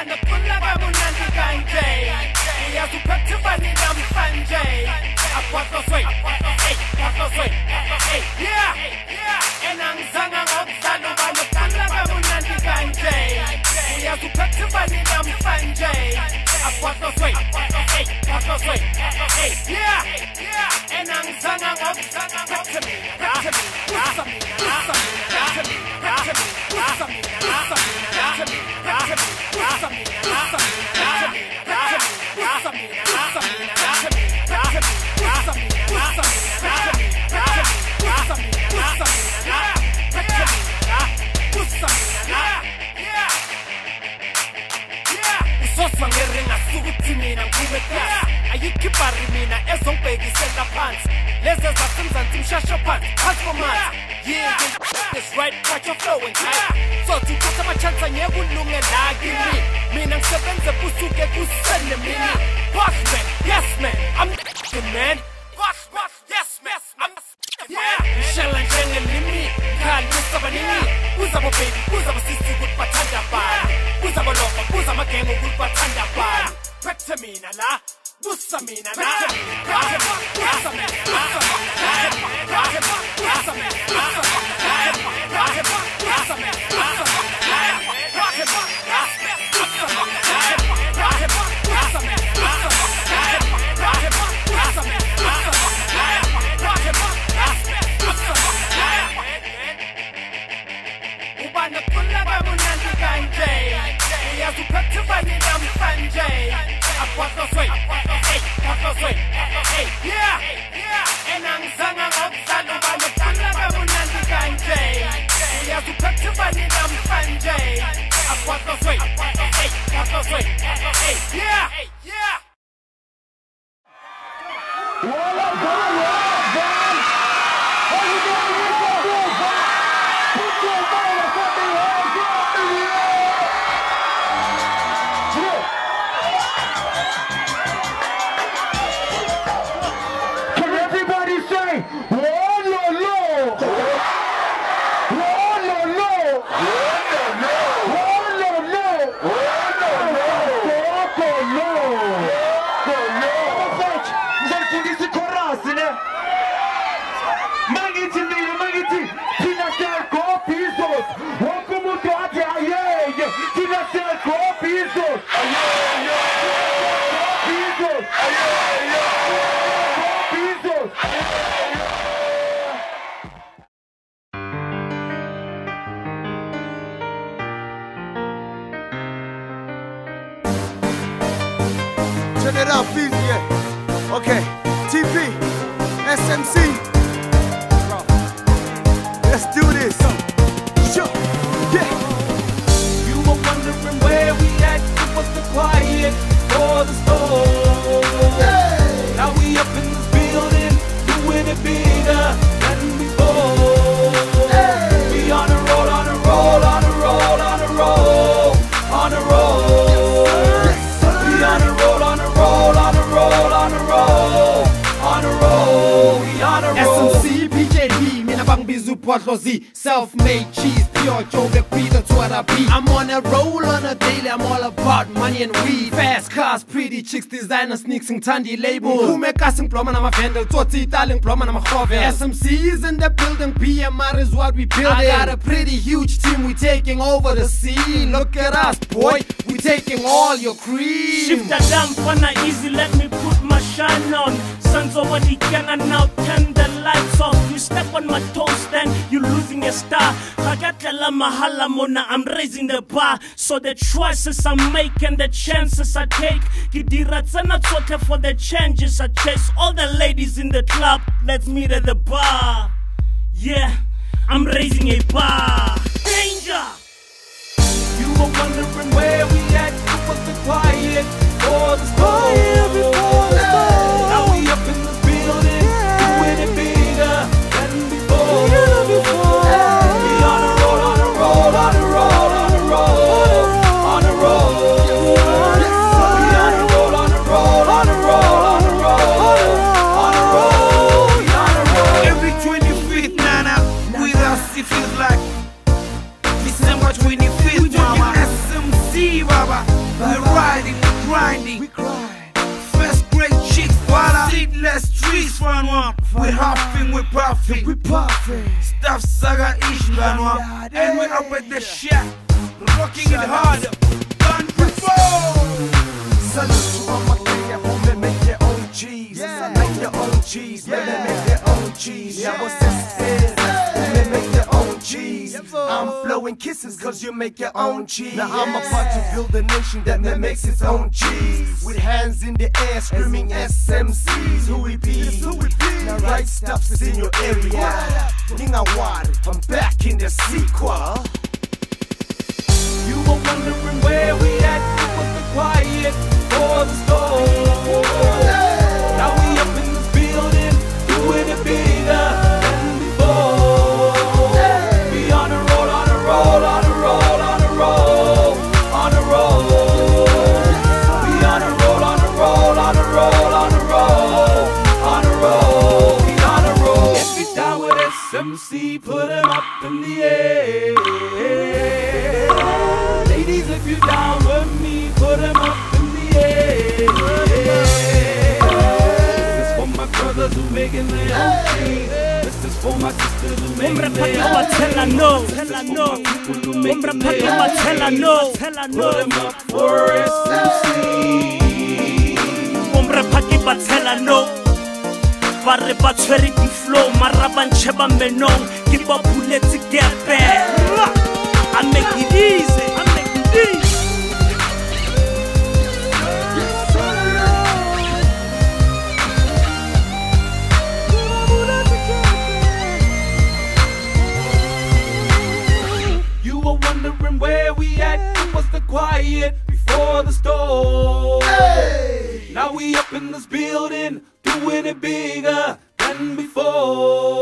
Ubana kulaba munandi kanje Uyazuphethe bani namhlanje Akwatoswe Akwatoswe Yeah Enangizanga ngokudlala ubana kulaba munandi kanje Uyazuphethe bani namhlanje Akwatoswe Akwatoswe Yeah Enangizanga ngokudlala Usoswangeringa sukuthi mina ngikubekela ayikibari mina ezongibhekisela phansi lezi zasemzansi mshasho phansi phansi komanzi yeah this right watch your flowing so tuthatha amachance angekulungela kimi mina ngisebenze kusuke kusene mina boss man yes man I'm the man boss yes man I'm yeah inshallah njengelimi khalisa banini uzabo baby uzabo sister ukuthi bathanda bani uzabo lofa uzama gengo ukuthi bathanda bani phethe mina la busa mina la busa mina Ubana kulaba munandi kanje Uyazuphethe bani namhlanje Akwatoswe Yeah Enangizanga ngokudlala ubana kulaba munandi kanje Uyazuphethe bani namhlanje Akwatoswe Yeah Turn it up, easy. Okay, TP, SMC. Let's do this. Sure, yeah. You were wondering where we at. It was the quiet for the storm. Hey. Now we up in this building, doing it bigger than before. Hey. We on a roll, on a roll, on a roll, on a roll, on a roll. We on a roll, on a roll, on a roll, on a roll, on a roll. We on a roll. SMC, PJD, mina bang bizu potlozi, self-made cheese, pure Joe, that's what I be. I'm on a roll on a daily, I'm all about money and weed. Fast cars, pretty chicks, designer sneaks and tandy label. Who make us in Plumman, I'm a vendor, Toti, darling, Plumman, I'm a hover. SMC's in the building, PMR is what we building. I got a pretty huge team, we taking over the scene. Look at us, boy, we taking all your cream. Shift the damn funna easy, let me put my shine on. Sun's over the can and now turn the lights off. You step on my toes, then you're losing a star. Hakatela mahala mona, I'm raising the bar. So the choices I make and the chances I take. Kidiratsana tsote for the changes I chase. All the ladies in the club, let's meet at the bar. Yeah, I'm raising a bar. Danger! You were wondering where we at. It was the quiet for the storm. Now we up in this building, doing it bigger than before. We on a roll, on a roll, on a roll, on a roll, on a roll. We on a roll, on a roll, on a roll, on a roll, on a roll. We on a roll. Every 25th, Nana, with us it feels like December 25th, Mama. SMC, Baba. We're riding, we're grinding. We grind. First grade chicks, water. Seedless trees, run one. We're huffing, we're puffing. We puffin'. Stuff saga ish, run one. And we're up at the shack, rocking it harder than before. Salute to all my Kenya who make their own cheese. Make their own cheese. Make their own cheese. Yeah, what's this? They make their own cheese. I'm blowing kisses cause you make your own cheese. Now I'm about to build a nation that makes its own cheese. With hands in the air screaming SMCs. Who we be? Now right stuff is in your area. Ningawari, I'm back in the sequel. You were wondering where we at. It was the quiet for the storm. Now we up in this building, doing it bigger than before. We on a roll, on a roll, on a roll, on a roll, on a roll. We on a roll, on a roll, on a roll, on a roll, on a roll. We on a roll. If you're down with SMC, put 'em up in the air. Ladies, if you down with me, put 'em up in the air. This is for my brothers who making their own cheese. This is for my sisters who making their own cheese. This is for my people who making their own cheese. Put 'em up for SMC. Ba re ba tshwere di-flow mara ba ntšheba menong ke ba buletse kepe. I make it easy, I make it easy. You were wondering where we at. It was the quiet before the storm. Now we up in this building, doing it bigger than before.